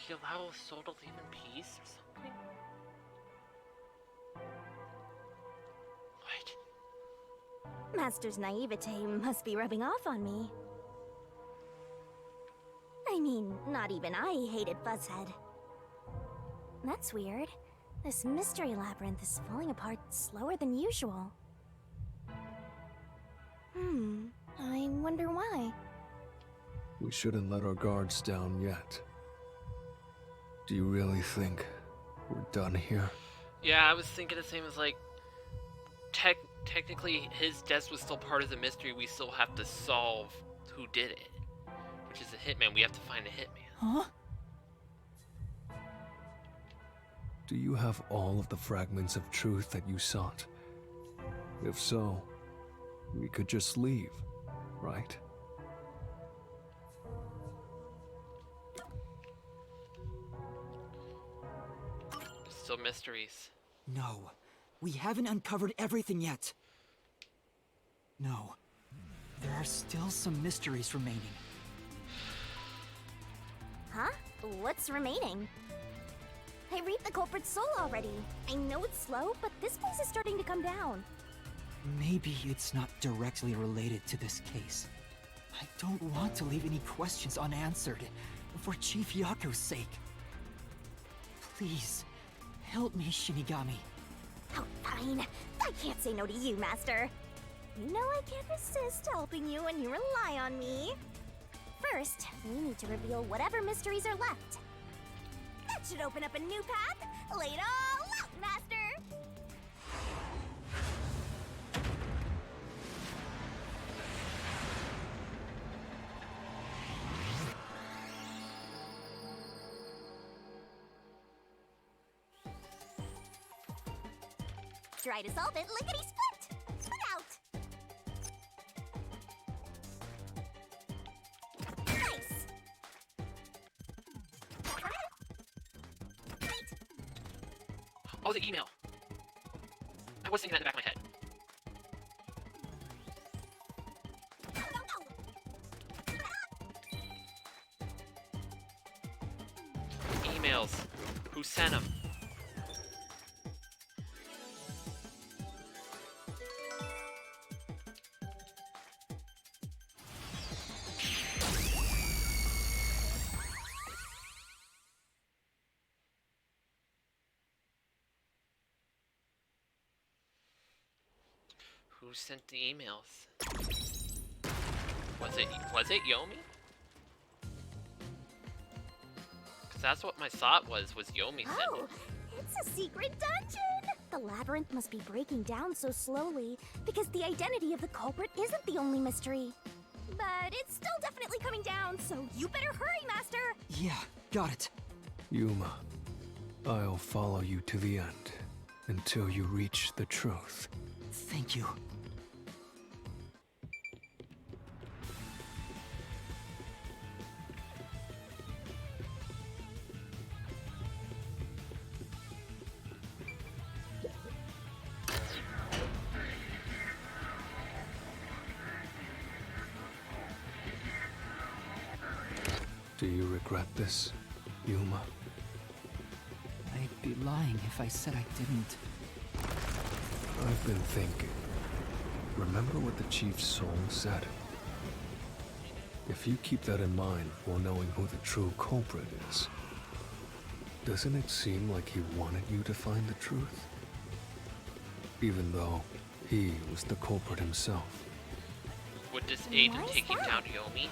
he allow his soul to leave in peace or something? What? Master's naivete must be rubbing off on me. I mean, not even I hated Fuzzhead. That's weird. This mystery labyrinth is falling apart slower than usual. I wonder why. We shouldn't let our guards down yet. Do you really think we're done here? Yeah, I was thinking the same as like, technically his death was still part of the mystery. We still have to solve who did it, which is a hitman. We have to find a hitman. Huh? Do you have all of the fragments of truth that you sought? If so, we could just leave, right? Still mysteries. No, we haven't uncovered everything yet. No, there are still some mysteries remaining. Huh? What's remaining? I reaped the culprit's soul already. I know it's slow, but this place is starting to come down. Maybe it's not directly related to this case. I don't want to leave any questions unanswered, for Chief Yako's sake. Please, help me, Shinigami. Oh, fine. I can't say no to you, Master. You know I can't resist helping you when you rely on me. First, we need to reveal whatever mysteries are left. That should open up a new path. Lay it all out, Master! Try to solve it, lickety-split! Spit out! Nice! Great! Oh, the email. I was thinking that in the back of my head. No, no! Emails. Who sent them? Who sent the emails? Was it Yomi? Cause that's what my thought was Yomi sent Oh, it. it's a secret dungeon! The labyrinth must be breaking down so slowly because the identity of the culprit isn't the only mystery. But it's still definitely coming down, so you better hurry, Master! Yeah, got it. Yuma, I'll follow you to the end until you reach the truth. Thank you. Do you regret this, Yuma? I'd be lying if I said I didn't. I've been thinking. Remember what the Chief's soul said? If you keep that in mind while knowing who the true culprit is, doesn't it seem like he wanted you to find the truth? Even though he was the culprit himself. Would this aid in Why is taking that? down Yomi?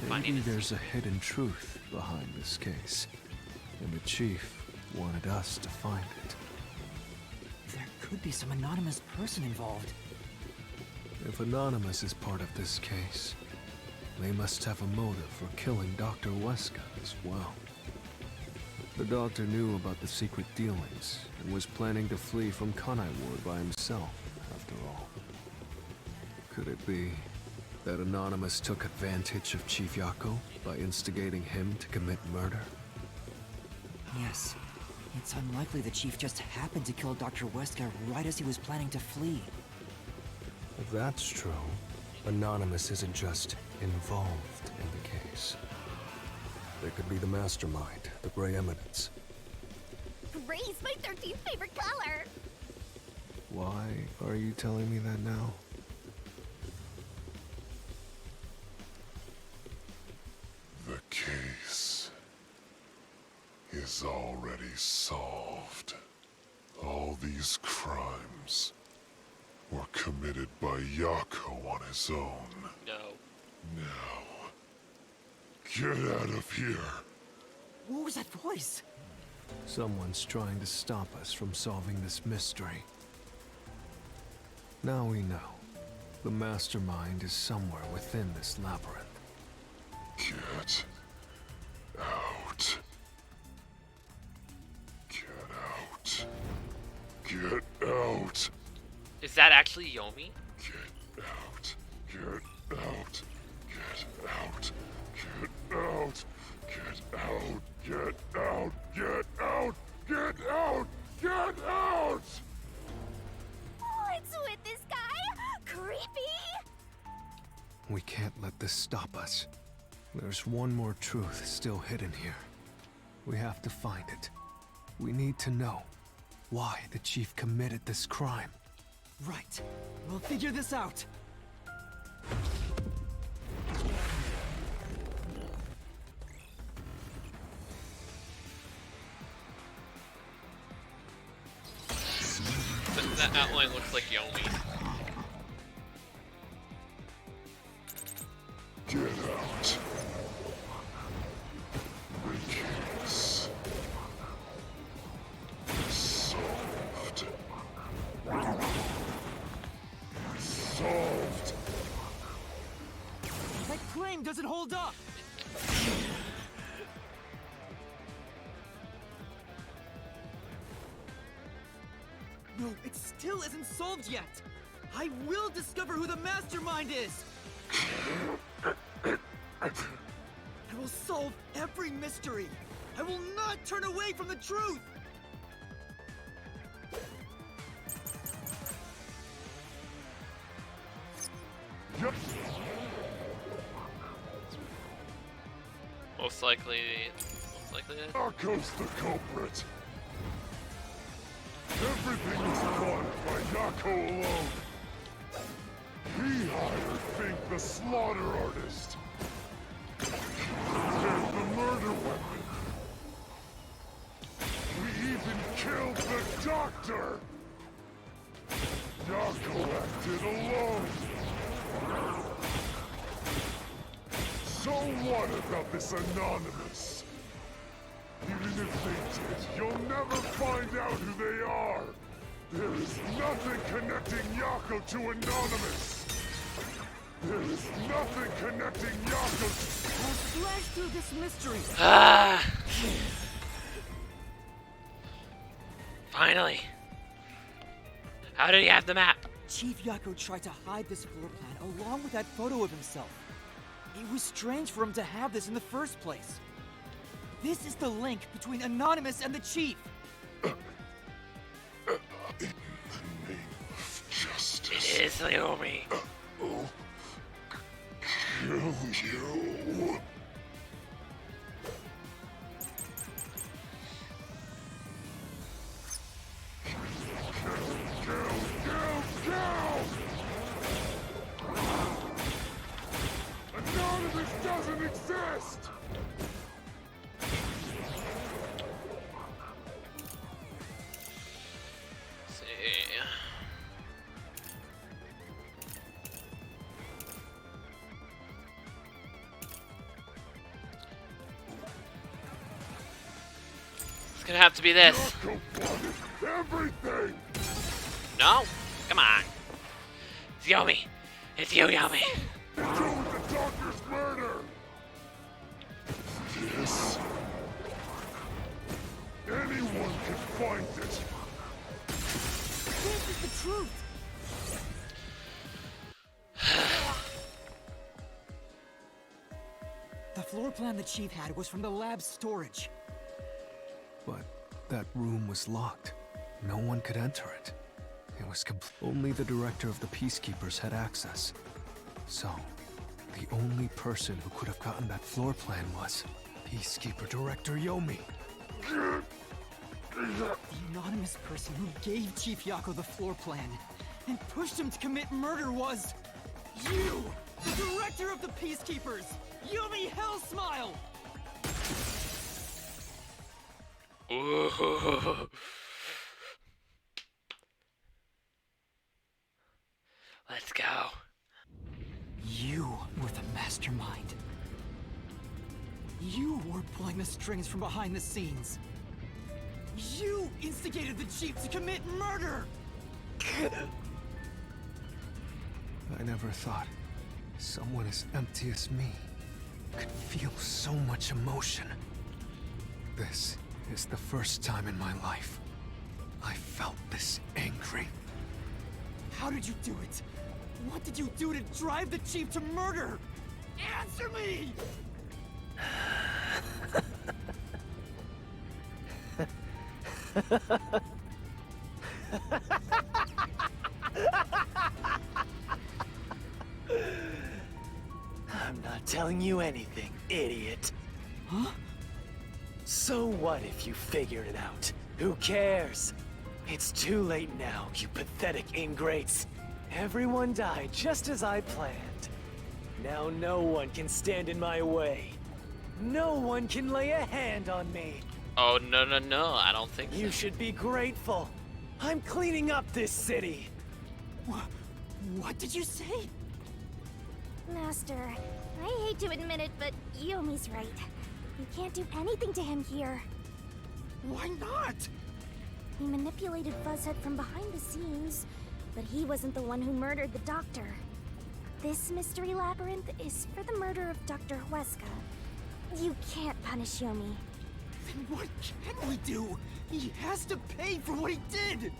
Maybe Finding the there's a hidden truth behind this case, and the Chief wanted us to find it. There could be some anonymous person involved. If Anonymous is part of this case, they must have a motive for killing Dr. Weska as well. The doctor knew about the secret dealings and was planning to flee from Kanai Ward by himself, after all. Could it be that Anonymous took advantage of Chief Yako by instigating him to commit murder? Yes. It's unlikely the Chief just happened to kill Dr. Weska right as he was planning to flee. If that's true, Anonymous isn't just involved in the case. They could be the mastermind, the Grey Eminence. Gray's my 13th favorite color. Why are you telling me that now? The case is already solved. All these crimes were committed by Yako on his own. No. Now, get out of here. What was that voice? Someone's trying to stop us from solving this mystery. Now we know. The mastermind is somewhere within this labyrinth. Get out. Get out. Get out. Is that actually Yomi? Get out. Get out. Get out. Get out. Get out. Get out. Get out. Get out. Get out. What's with this guy? Creepy. We can't let this stop us. There's one more truth still hidden here. We have to find it. We need to know why the chief committed this crime. Right. We'll figure this out. That outline looks like Yomi. Get out. The case is solved. Solved. That claim doesn't hold up. No, it still isn't solved yet. I will discover who the mastermind is. I will solve every mystery. I will not turn away from the truth. Yep. Most likely that. Yako's the culprit. Everything was caused by Yako alone. He hired Fink the slaughter artist. He prepared the murder weapon. We even killed the doctor. Yako acted alone. So what about this Anonymous? Even if they did, you'll never find out who they are. There is nothing connecting Yako to Anonymous. There is nothing connecting Yako to... I'll splash through this mystery. Ah! Finally. How did he have the map? Chief Yako tried to hide this floor plan along with that photo of himself. It was strange for him to have this in the first place. This is the link between Anonymous and the Chief. In the name of justice, It is Yomi. I'll kill you. Anonymous doesn't exist! See. It's gonna have to be this. Yako wanted everything! No? Come on. It's Yomi. It's you, Yomi. To do with the doctor's murder! This... anyone can find it! This is the truth. The floor plan the Chief had was from the lab's storage. But that room was locked. No one could enter it. It was only the director of the Peacekeepers had access. So, the only person who could have gotten that floor plan was Peacekeeper Director Yomi. The anonymous person who gave Chief Yako the floor plan and pushed him to commit murder was... you! The director of the Peacekeepers! Yomi Hellsmile! Ooh. Let's go. You were the mastermind. You were pulling the strings from behind the scenes. You instigated the chief to commit murder! I never thought someone as empty as me could feel so much emotion. This is the first time in my life I felt this angry. How did you do it? What did you do to drive the chief to murder? Answer me! I'm not telling you anything, idiot. Huh? So what if you figured it out? Who cares? It's too late now, you pathetic ingrates. Everyone died just as I planned. Now no one can stand in my way. No one can lay a hand on me. Oh, no, no, no. I don't think so. You should be grateful. I'm cleaning up this city. What did you say? Master, I hate to admit it, but Yomi's right. You can't do anything to him here. Why not? He manipulated Fuzzhead from behind the scenes, but he wasn't the one who murdered the doctor. This mystery labyrinth is for the murder of Dr. Huesca. You can't punish Yomi. Then what can we do? He has to pay for what he did!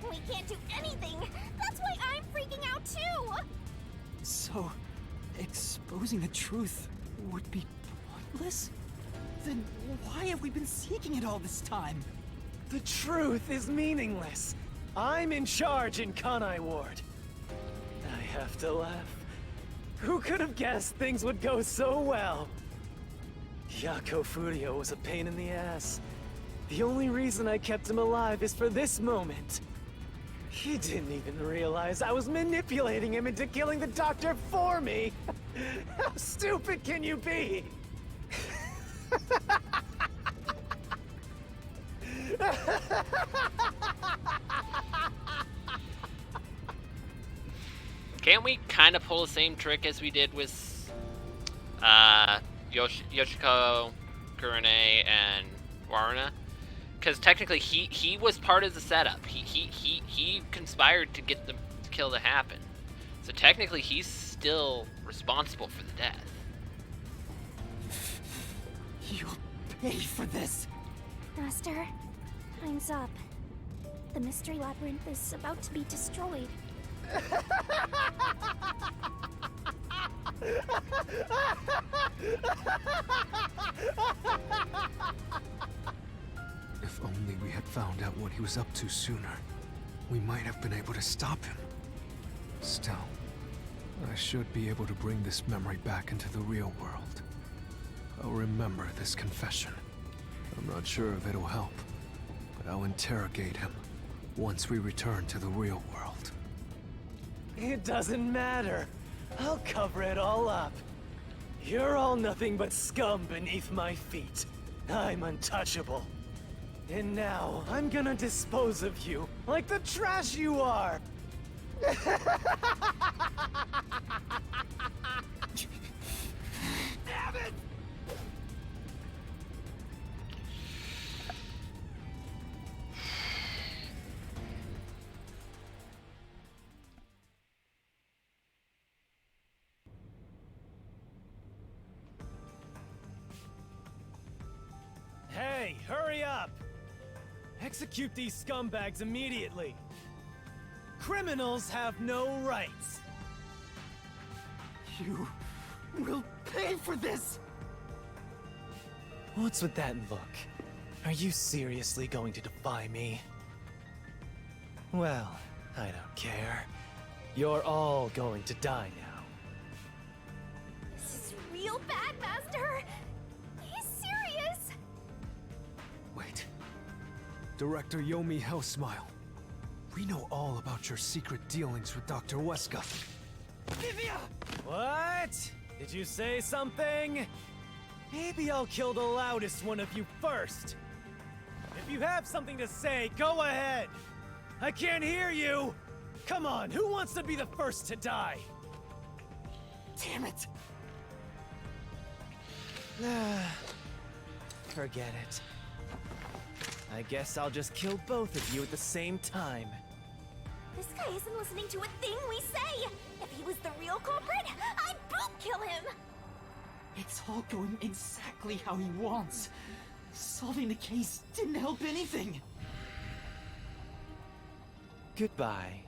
We can't do anything! That's why I'm freaking out too! So, exposing the truth would be pointless? Then why have we been seeking it all this time? The truth is meaningless. I'm in charge in Kanai Ward. I have to laugh. Who could have guessed things would go so well? Yako Furio was a pain in the ass. The only reason I kept him alive is for this moment. He didn't even realize I was manipulating him into killing the doctor for me. How stupid can you be? Can't we kind of pull the same trick as we did with Yoshiko, Kurone, and Waruna? Because technically he was part of the setup. He conspired to get the kill to happen. So technically he's still responsible for the death. You'll pay for this! Master, time's up. The mystery labyrinth is about to be destroyed. If only we had found out what he was up to sooner, we might have been able to stop him. Still, I should be able to bring this memory back into the real world. I'll remember this confession. I'm not sure if it'll help, but I'll interrogate him once we return to the real world. It doesn't matter. I'll cover it all up. You're all nothing but scum beneath my feet. I'm untouchable. And now, I'm gonna dispose of you like the trash you are! Damn it! Hey, hurry up! Execute these scumbags immediately! Criminals have no rights! You will pay for this! What's with that look? Are you seriously going to defy me? Well, I don't care. You're all going to die now. This is real bad, Master! He's Director Yomi Hellsmile. We know all about your secret dealings with Dr. Weska. What? Did you say something? Maybe I'll kill the loudest one of you first. If you have something to say, go ahead. I can't hear you. Come on, who wants to be the first to die? Damn it! Forget it. I guess I'll just kill both of you at the same time. This guy isn't listening to a thing we say! If he was the real culprit, I'd boot kill him! It's all going exactly how he wants. Solving the case didn't help anything. Goodbye.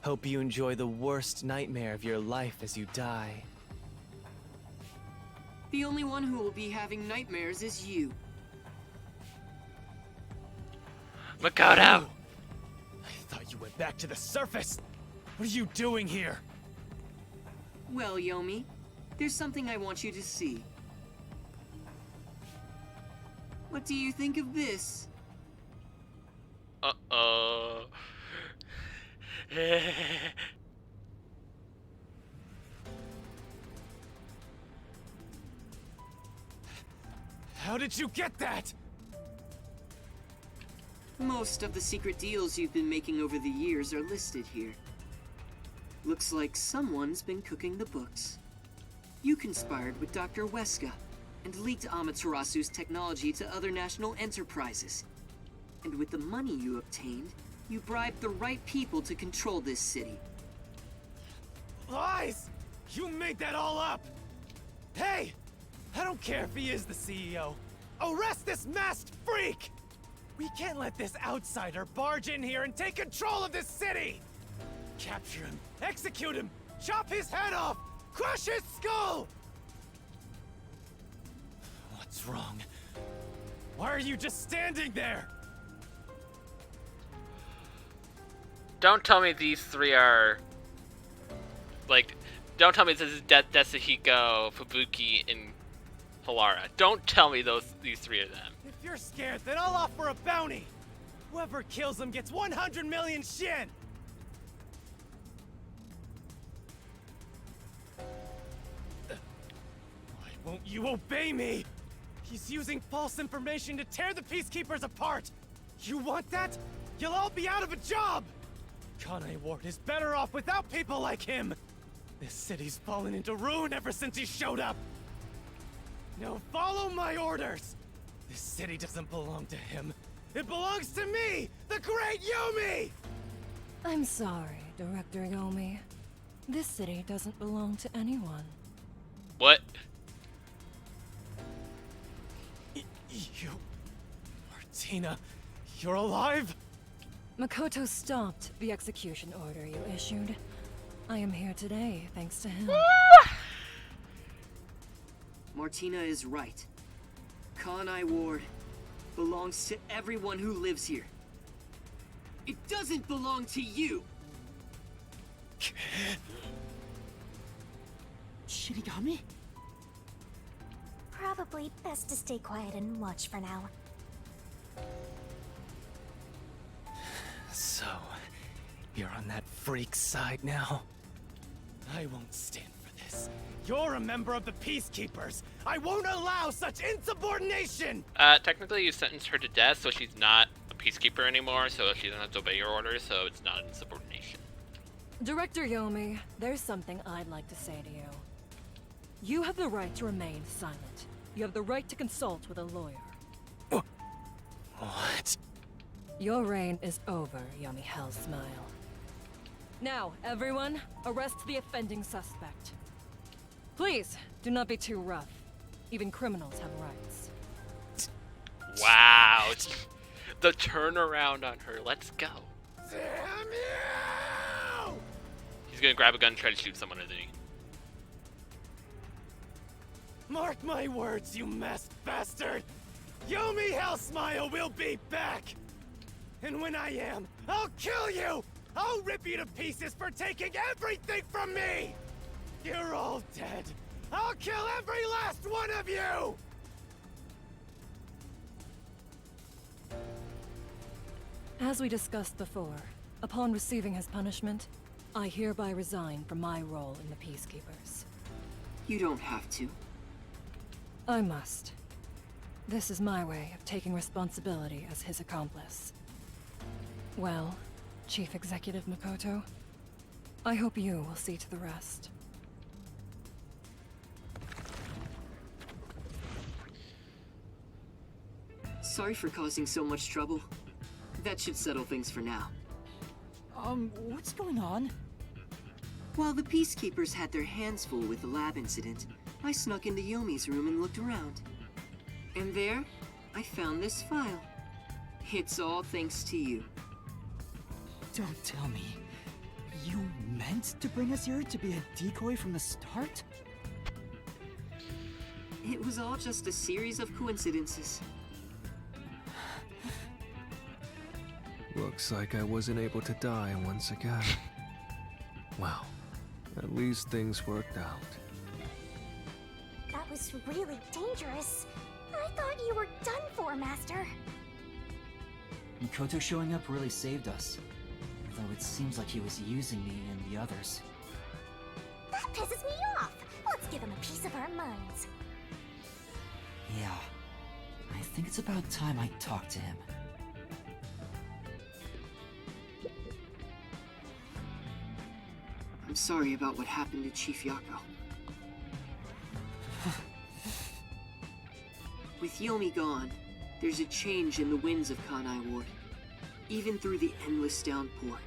Hope you enjoy the worst nightmare of your life as you die. The only one who will be having nightmares is you. Makoto! I thought you went back to the surface. What are you doing here? Well, Yomi, there's something I want you to see. What do you think of this? Uh-oh. How did you get that? Most of the secret deals you've been making over the years are listed here. Looks like someone's been cooking the books. You conspired with Dr. Weska and leaked Amaterasu's technology to other national enterprises. And with the money you obtained, you bribed the right people to control this city. Lies! You made that all up! Hey! I don't care if he is the CEO. Arrest this masked freak! We can't let this outsider barge in here and take control of this city! Capture him, execute him, chop his head off, crush his skull! What's wrong? Why are you just standing there? Don't tell me these three are... Like, don't tell me this is Desahiko, Fubuki, and Halara. Don't tell me these three are them. If you're scared, then I'll offer a bounty. Whoever kills him gets 100 million shin. Why won't you obey me? He's using false information to tear the Peacekeepers apart. You want that? You'll all be out of a job. Kanai Ward is better off without people like him. This city's fallen into ruin ever since he showed up. Now follow my orders. This city doesn't belong to him. It belongs to me, the great Yomi! I'm sorry, Director Yomi. This city doesn't belong to anyone. What? You... Martina, you're alive? Makoto stopped the execution order you issued. I am here today thanks to him. Martina is right. Kanai Ward belongs to everyone who lives here. It doesn't belong to you! Shinigami? Probably best to stay quiet and watch for now. So, you're on that freak's side now? I won't stand for this. You're a member of the Peacekeepers! I won't allow such insubordination! Technically you sentenced her to death, so she's not a peacekeeper anymore, so she doesn't have to obey your orders, so it's not insubordination. Director Yomi, there's something I'd like to say to you. You have the right to remain silent. You have the right to consult with a lawyer. What? Your reign is over, Yomi Hellsmile. Now, everyone, arrest the offending suspect. Please, do not be too rough. Even criminals have rights. Wow. The turnaround on her. Let's go. Damn you! He's gonna grab a gun and try to shoot someone, isn't he? Mark my words, you masked bastard! Yomi Hellsmile will be back! And when I am, I'll kill you! I'll rip you to pieces for taking everything from me! You're all dead! I'll kill every last one of you! As we discussed before, upon receiving his punishment, I hereby resign from my role in the Peacekeepers. You don't have to. I must. This is my way of taking responsibility as his accomplice. Well, Chief Executive Makoto, I hope you will see to the rest. Sorry for causing so much trouble. That should settle things for now. What's going on? While the Peacekeepers had their hands full with the lab incident, I snuck into Yomi's room and looked around. And there, I found this file. It's all thanks to you. Don't tell me. You meant to bring us here to be a decoy from the start? It was all just a series of coincidences. Looks like I wasn't able to die once again. Well, at least things worked out. That was really dangerous. I thought you were done for, Master. Mikoto showing up really saved us. Though it seems like he was using me and the others. That pisses me off. Let's give him a piece of our minds. Yeah. I think it's about time I talk to him. I'm sorry about what happened to Chief Yako. With Yomi gone, there's a change in the winds of Kanai Ward. Even through the endless downpour,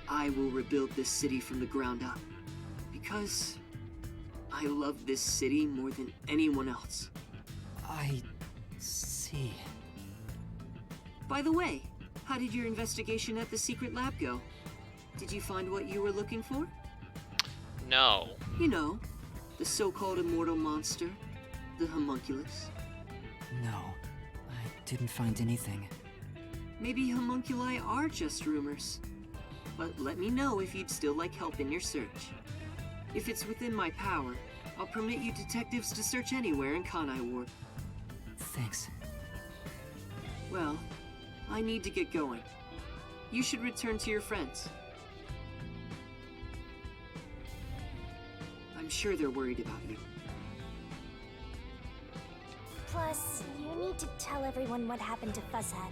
I will rebuild this city from the ground up. Because I love this city more than anyone else. I see. By the way, how did your investigation at the secret lab go? Did you find what you were looking for? No. You know, the so-called immortal monster, the homunculus. No, I didn't find anything. Maybe homunculi are just rumors. But let me know if you'd still like help in your search. If it's within my power, I'll permit you detectives to search anywhere in Kanai Ward. Thanks. Well, I need to get going. You should return to your friends. I'm sure they're worried about you. Plus, you need to tell everyone what happened to Fuzzhead.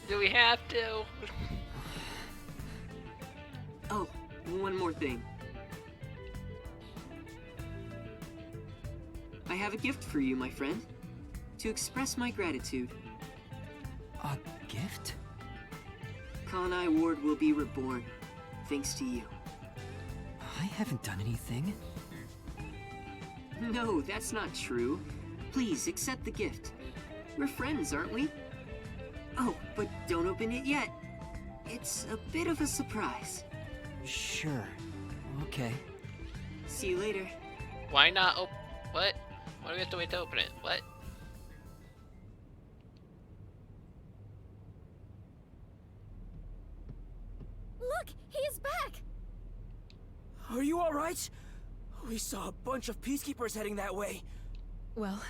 Do we have to? Oh, one more thing. I have a gift for you, my friend. To express my gratitude. A gift? Kanai Ward will be reborn, thanks to you. I haven't done anything. No, that's not true. Please, accept the gift. We're friends, aren't we? Oh, but don't open it yet. It's a bit of a surprise. Sure. Okay. See you later. Why not what? Why do we have to wait to open it? What? Look, he is back! Are you alright? We saw a bunch of peacekeepers heading that way. Well,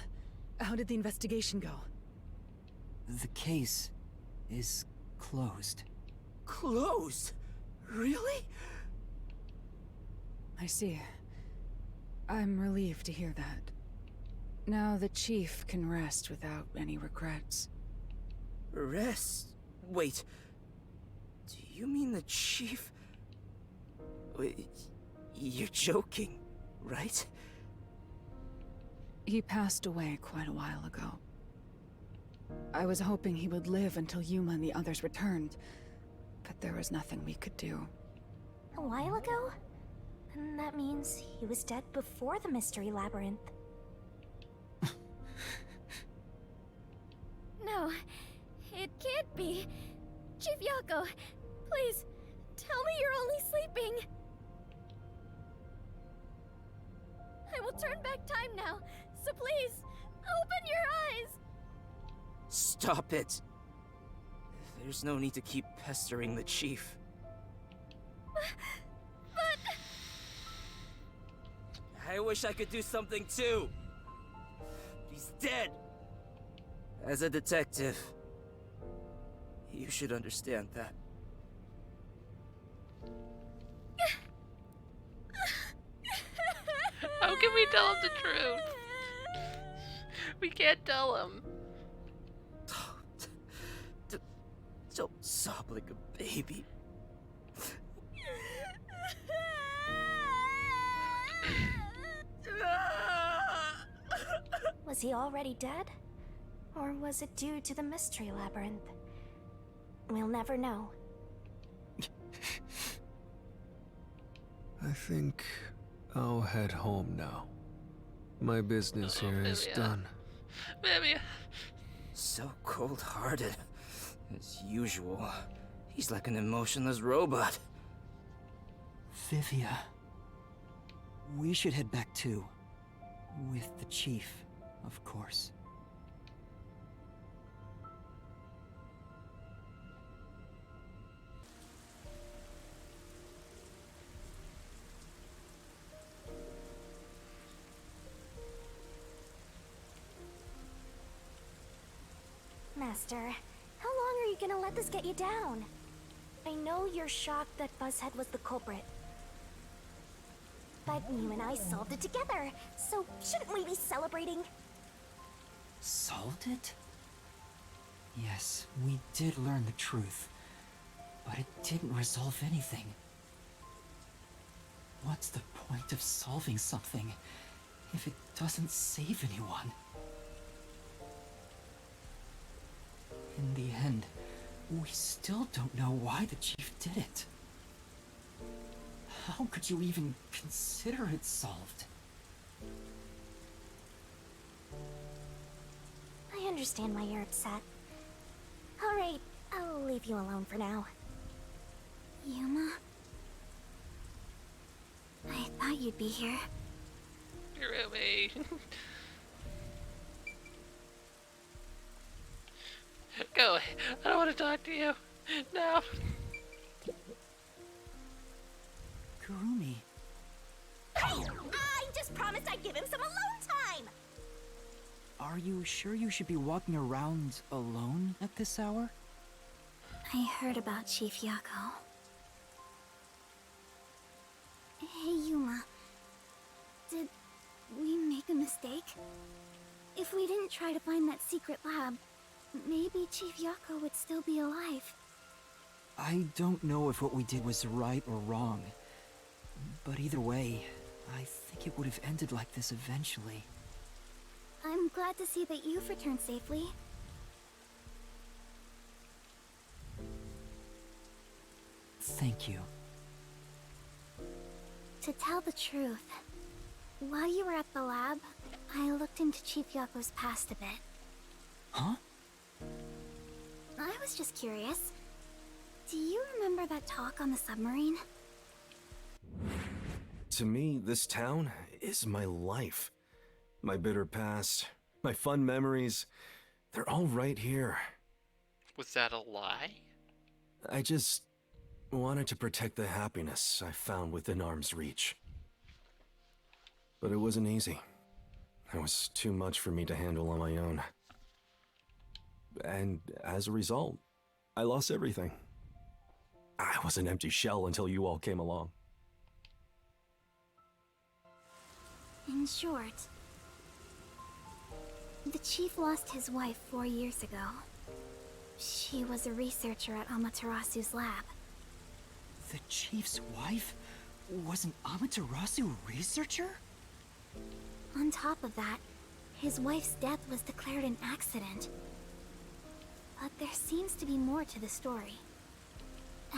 how did the investigation go? The case is closed. Closed? Really? I see. I'm relieved to hear that. Now the chief can rest without any regrets. Rest? Wait. Do you mean the chief? Wait, you're joking, right? He passed away quite a while ago. I was hoping he would live until Yuma and the others returned, but there was nothing we could do. A while ago? And that means he was dead before the Mystery Labyrinth. No, it can't be. Chief Yako, please, tell me you're only sleeping. I will turn back time now, so please, open your eyes! Stop it. There's no need to keep pestering the chief. But... I wish I could do something too. He's dead. As a detective, You should understand that. How can we tell him the truth? We can't tell him. Don't sob like a baby. Was he already dead? Or was it due to the mystery labyrinth? We'll never know. I think I'll head home now. My business here is done. Baby. So cold-hearted. As usual. He's like an emotionless robot. Vivia. We should head back too. With the chief, of course. Master, how long are you gonna let this get you down? I know you're shocked that Buzzhead was the culprit. But you and I solved it together, so shouldn't we be celebrating? Solved it? Yes, we did learn the truth. But it didn't resolve anything. What's the point of solving something if it doesn't save anyone? In the end, we still don't know why the chief did it. How could you even consider it solved? I understand why you're upset. Alright, I'll leave you alone for now. Yuma? I thought you'd be here. Kurumi. Go away. I don't want to talk to you. No. Kurumi. Hey! I just promised I'd give him some alone time! Are you sure you should be walking around alone at this hour? I heard about Chief Yako. Hey, Yuma. Did we make a mistake? If we didn't try to find that secret lab, maybe Chief Yako would still be alive. I don't know if what we did was right or wrong. But either way, I think it would have ended like this eventually. I'm glad to see that you've returned safely. Thank you. To tell the truth, while you were at the lab, I looked into Chief Yako's past a bit. Huh? I was just curious. Do you remember that talk on the submarine? To me, this town is my life. My bitter past, my fun memories, they're all right here. Was that a lie? I just wanted to protect the happiness I found within arm's reach. But it wasn't easy. It was too much for me to handle on my own. And as a result, I lost everything. I was an empty shell until you all came along. In short, the chief lost his wife 4 years ago. She was a researcher at Amaterasu's lab. The chief's wife was an Amaterasu researcher? On top of that, his wife's death was declared an accident. But there seems to be more to the story.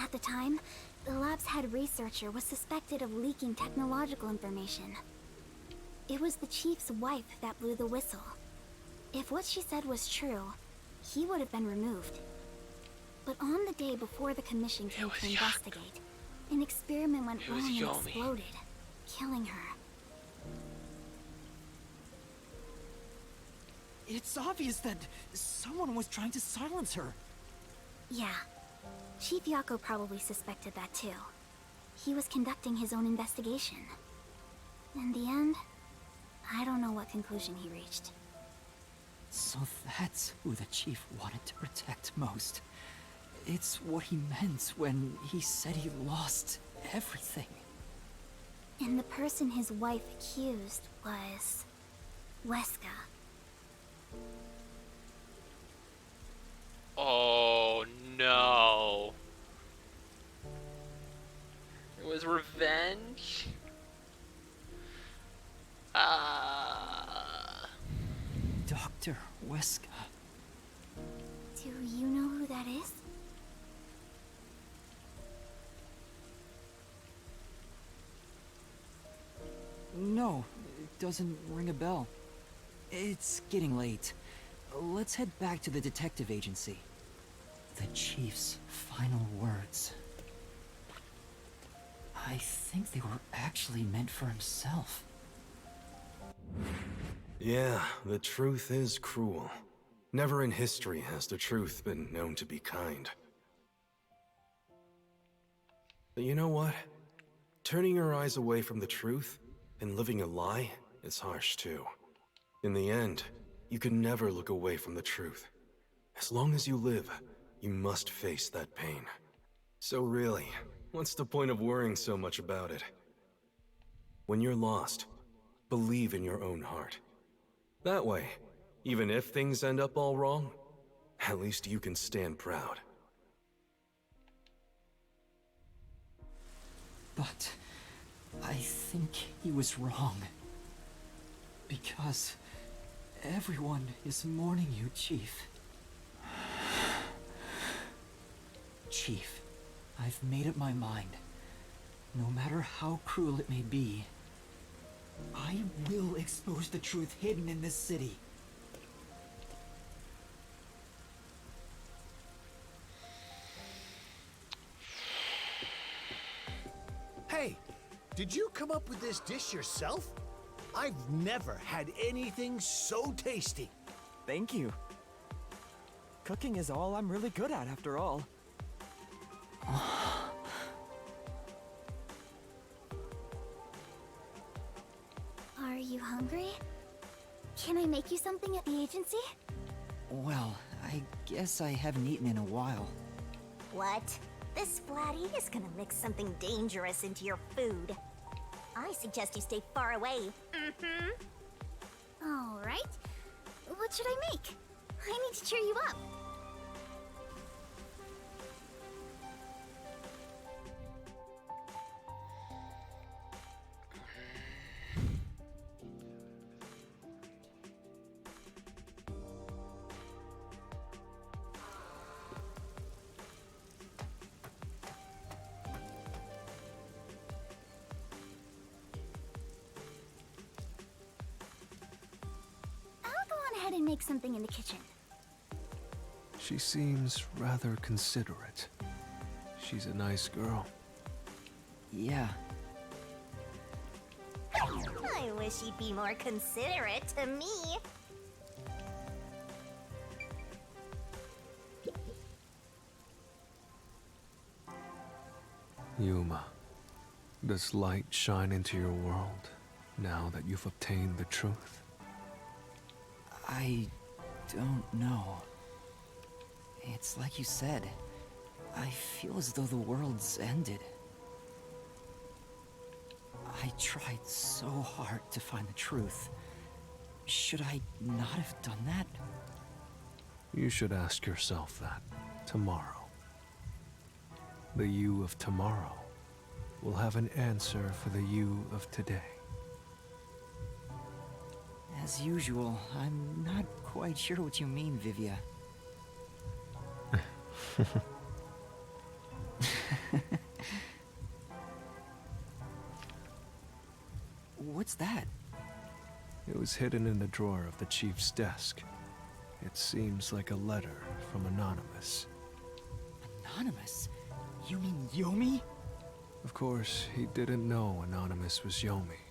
At the time, the lab's head researcher was suspected of leaking technological information. It was the chief's wife that blew the whistle. If what she said was true, he would have been removed. But on the day before the commission came to investigate, an experiment went wrong and exploded, killing her. It's obvious that someone was trying to silence her. Yeah. Chief Yako probably suspected that too. He was conducting his own investigation. In the end, I don't know what conclusion he reached. So that's who the chief wanted to protect most. It's what he meant when he said he lost everything. And the person his wife accused was... Weska. Oh no. It was revenge? Dr. Weska. Do you know who that is? No, it doesn't ring a bell. It's getting late. Let's head back to the detective agency. The chief's final words. I think they were actually meant for himself. Yeah, the truth is cruel. Never in history has the truth been known to be kind. But you know what? Turning your eyes away from the truth and living a lie is harsh too. In the end, you can never look away from the truth. As long as you live, you must face that pain. So really, what's the point of worrying so much about it? When you're lost, believe in your own heart. That way, even if things end up all wrong, at least you can stand proud. But I think he was wrong. Because everyone is mourning you, Chief. Chief, I've made up my mind. No matter how cruel it may be, I will expose the truth hidden in this city. Hey, did you come up with this dish yourself? I've never had anything so tasty. Thank you. Cooking is all I'm really good at, after all. Are you hungry? Can I make you something at the agency? Well, I guess I haven't eaten in a while. What? This Splatty is gonna mix something dangerous into your food. I suggest you stay far away. Mm-hmm. All right. What should I make? I need to cheer you up. And make something in the kitchen. She seems rather considerate. She's a nice girl. Yeah. I wish you'd be more considerate to me. Yuma, does light shine into your world now that you've obtained the truth? I don't know. It's like you said. I feel as though the world's ended. I tried so hard to find the truth. Should I not have done that? You should ask yourself that tomorrow. The you of tomorrow will have an answer for the you of today. As usual, I'm not quite sure what you mean, Vivia. What's that? It was hidden in the drawer of the chief's desk. It seems like a letter from Anonymous. Anonymous? You mean Yomi? Of course, he didn't know Anonymous was Yomi.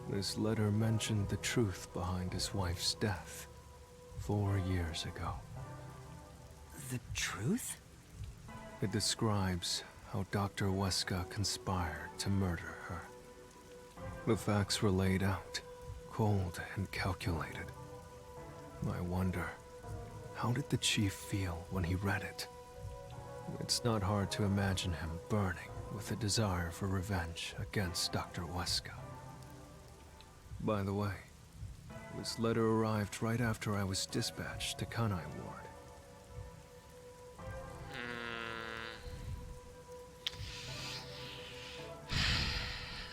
This letter mentioned the truth behind his wife's death 4 years ago. The truth? It describes how Dr. Weska conspired to murder her. The facts were laid out, cold and calculated. I wonder, how did the chief feel when he read it? It's not hard to imagine him burning with a desire for revenge against Dr. Weska. By the way, this letter arrived right after I was dispatched to Kanai Ward.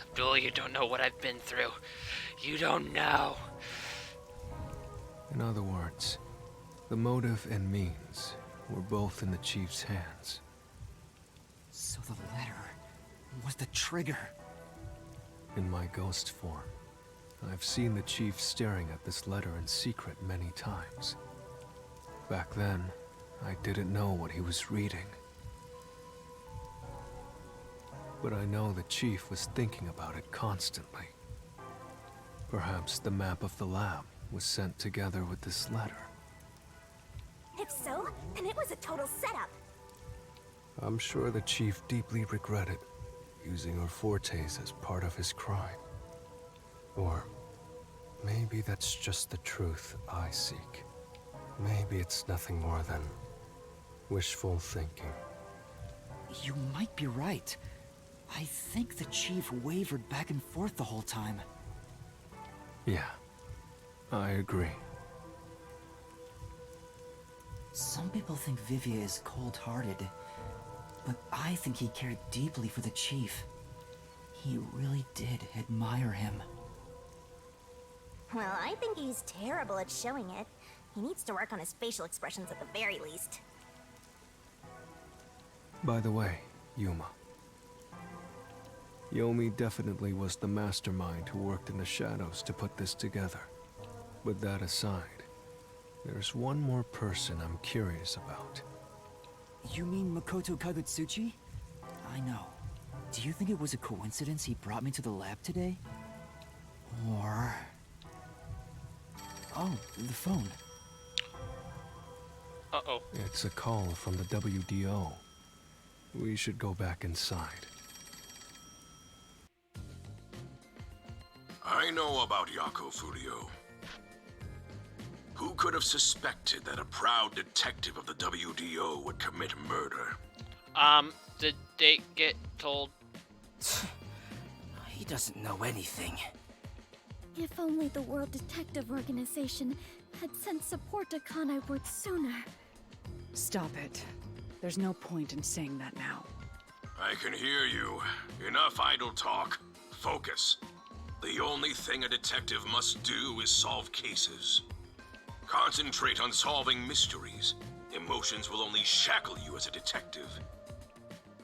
Abdul, you don't know what I've been through. You don't know. In other words, the motive and means were both in the Chief's hands. So the letter was the trigger. In my ghost form, I've seen the Chief staring at this letter in secret many times. Back then, I didn't know what he was reading. But I know the Chief was thinking about it constantly. Perhaps the map of the lab was sent together with this letter. If so, then it was a total setup. I'm sure the Chief deeply regretted using our fortes as part of his crime. Or maybe that's just the truth I seek. Maybe it's nothing more than wishful thinking. You might be right. I think the Chief wavered back and forth the whole time. Yeah, I agree. Some people think Vivia is cold-hearted, but I think he cared deeply for the Chief. He really did admire him. Well, I think he's terrible at showing it. He needs to work on his facial expressions at the very least. By the way, Yuma. Yomi definitely was the mastermind who worked in the shadows to put this together. But that aside, there's one more person I'm curious about. You mean Makoto Kagutsuchi? I know. Do you think it was a coincidence he brought me to the lab today? Or... Oh, the phone. Uh-oh. It's a call from the WDO. We should go back inside. I know about Yako Furio. Who could have suspected that a proud detective of the WDO would commit murder? Did they get told? He doesn't know anything. If only the World Detective Organization had sent support to Kanai Ward sooner. Stop it. There's no point in saying that now. I can hear you. Enough idle talk. Focus. The only thing a detective must do is solve cases. Concentrate on solving mysteries. Emotions will only shackle you as a detective.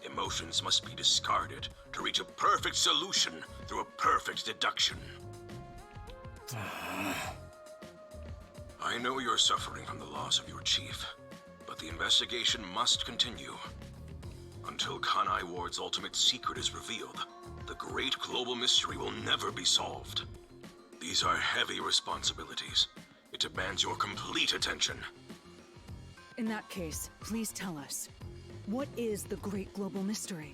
Emotions must be discarded to reach a perfect solution through a perfect deduction. I know you're suffering from the loss of your chief, but the investigation must continue. Until Kanai Ward's ultimate secret is revealed, the great global mystery will never be solved. These are heavy responsibilities. It demands your complete attention. In that case, please tell us, what is the great global mystery?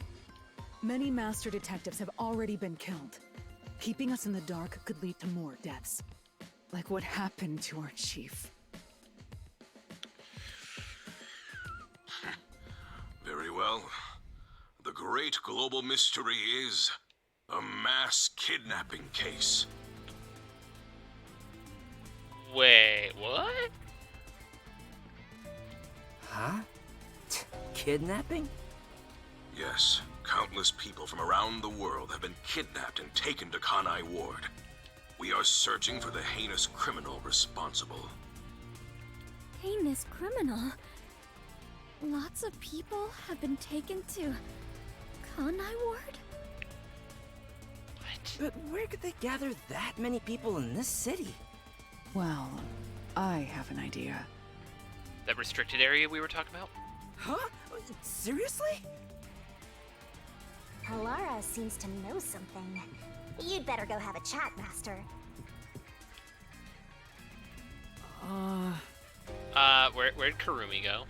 Many master detectives have already been killed. Keeping us in the dark could lead to more deaths. Like what happened to our chief. Very well. The great global mystery is a mass kidnapping case. Wait, what? Huh? Kidnapping? Yes, countless people from around the world have been kidnapped and taken to Kanai Ward. We are searching for the heinous criminal responsible. Heinous criminal? Lots of people have been taken to Kanai Ward? What? But where could they gather that many people in this city? Well, I have an idea. That restricted area we were talking about? Huh? Seriously? Alara seems to know something. You'd better go have a chat, Master. Where'd Karumi go?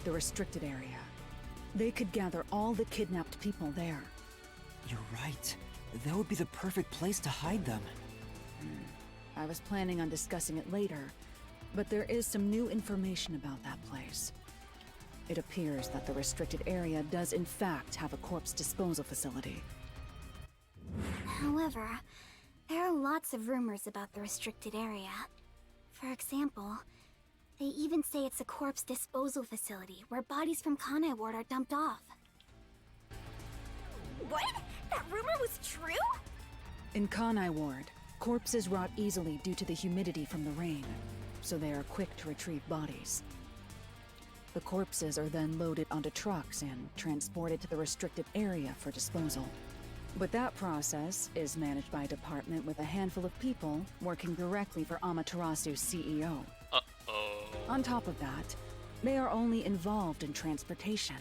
The restricted area. They could gather all the kidnapped people there. You're right. That would be the perfect place to hide them. I was planning on discussing it later, but there is some new information about that place. It appears that the restricted area does in fact have a corpse disposal facility. However, there are lots of rumors about the restricted area. For example, they even say it's a corpse disposal facility where bodies from Kanai Ward are dumped off. What? That rumor was true? In Kanai Ward, corpses rot easily due to the humidity from the rain, so they are quick to retrieve bodies. The corpses are then loaded onto trucks and transported to the restricted area for disposal. But that process is managed by a department with a handful of people working directly for Amaterasu's CEO. On top of that, they are only involved in transportation.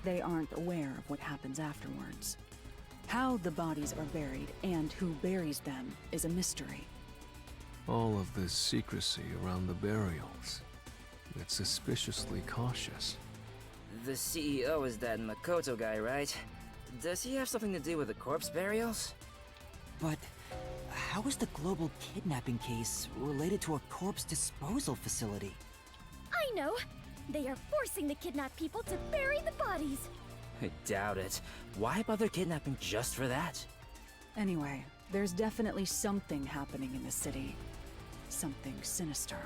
They aren't aware of what happens afterwards. How the bodies are buried and who buries them is a mystery. All of this secrecy around the burials. It's suspiciously cautious. The CEO is that Makoto guy, right? Does he have something to do with the corpse burials? But how is the global kidnapping case related to a corpse disposal facility? I know! They are forcing the kidnapped people to bury the bodies! I doubt it. Why bother kidnapping just for that? Anyway, there's definitely something happening in the city. Something sinister.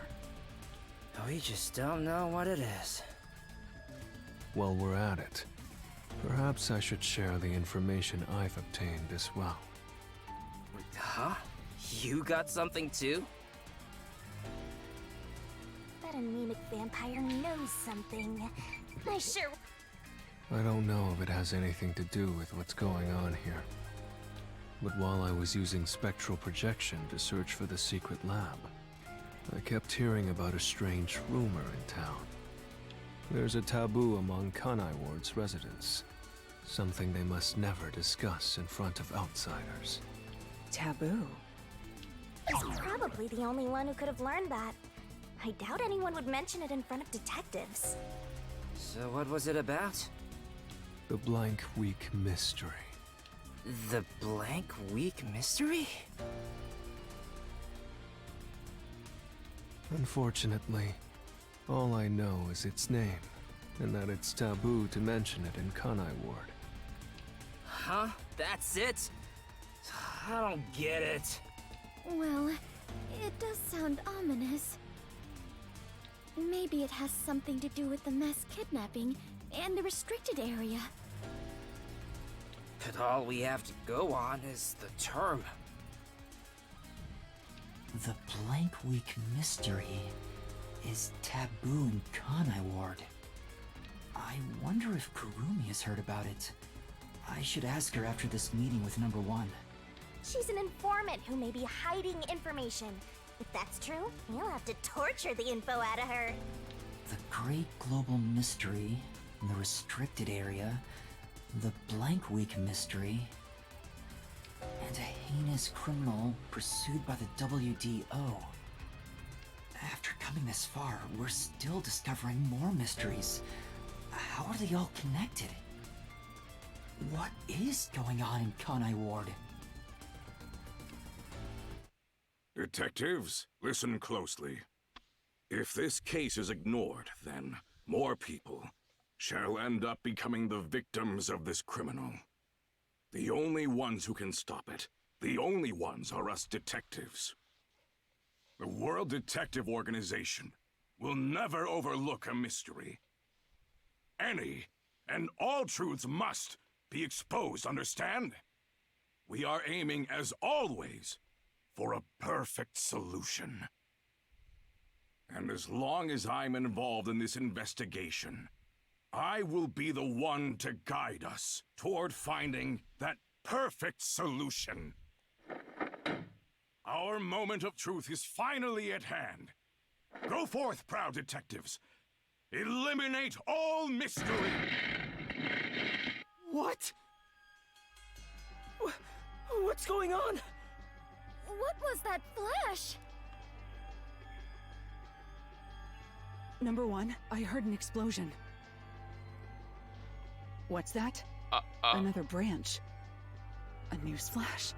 We just don't know what it is. While we're at it, perhaps I should share the information I've obtained as well. Huh? You got something too? That anemic vampire knows something. I sure... I don't know if it has anything to do with what's going on here. But while I was using spectral projection to search for the secret lab, I kept hearing about a strange rumor in town. There's a taboo among Kanai Ward's residents. Something they must never discuss in front of outsiders. Taboo? He's probably the only one who could have learned that. I doubt anyone would mention it in front of detectives. So what was it about? The Blank Week Mystery. The Blank Week Mystery? Unfortunately, all I know is its name, and that it's taboo to mention it in Kanai Ward. Huh? That's it? I don't get it. Well, it does sound ominous. Maybe it has something to do with the mass kidnapping and the restricted area. But all we have to go on is the term. The Blank Week Mystery is taboo in Kanai Ward. I wonder if Kurumi has heard about it. I should ask her after this meeting with number 1. She's an informant who may be hiding information. If that's true, you'll have to torture the info out of her. The Great Global Mystery, the Restricted Area, the Blank Week Mystery, and a heinous criminal pursued by the WDO. After coming this far, we're still discovering more mysteries. How are they all connected? What is going on in Kanai Ward? Detectives, listen closely. If this case is ignored, then more people shall end up becoming the victims of this criminal. The only ones who can stop it, the only ones are us detectives. The World Detective Organization will never overlook a mystery. Any and all truths must be exposed, understand? We are aiming, as always, for a perfect solution. And as long as I'm involved in this investigation, I will be the one to guide us toward finding that perfect solution. Our moment of truth is finally at hand. Go forth, proud detectives. Eliminate all mystery! What? What's going on? What was that flash? Number 1, I heard an explosion. What's that? Another branch. A news flash.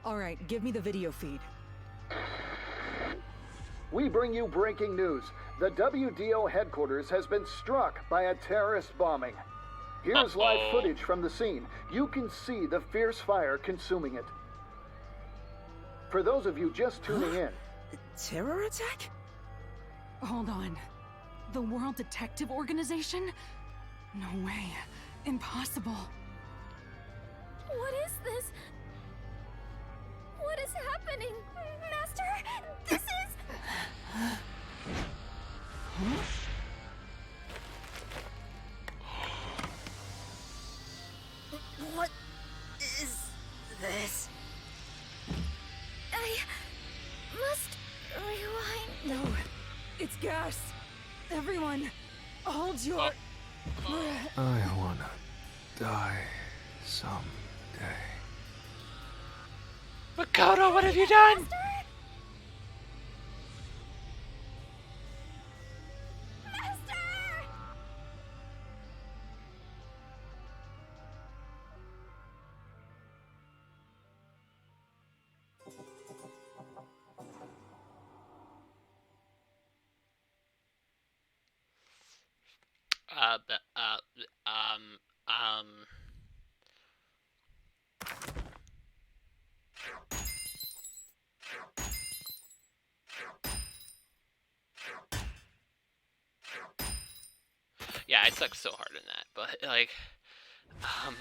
Alright, give me the video feed. We bring you breaking news. The WDO headquarters has been struck by a terrorist bombing. Here's live footage from the scene. You can see the fierce fire consuming it. For those of you just tuning in... Terror attack? Hold on. The World Detective Organization? No way. Impossible. What is this? What is happening? Master, this is... What is this? I must rewind. No, it's gas. Everyone, hold your breath. I wanna die someday. Makoto, what have you done? But, yeah, I suck so hard in that, but, like, um,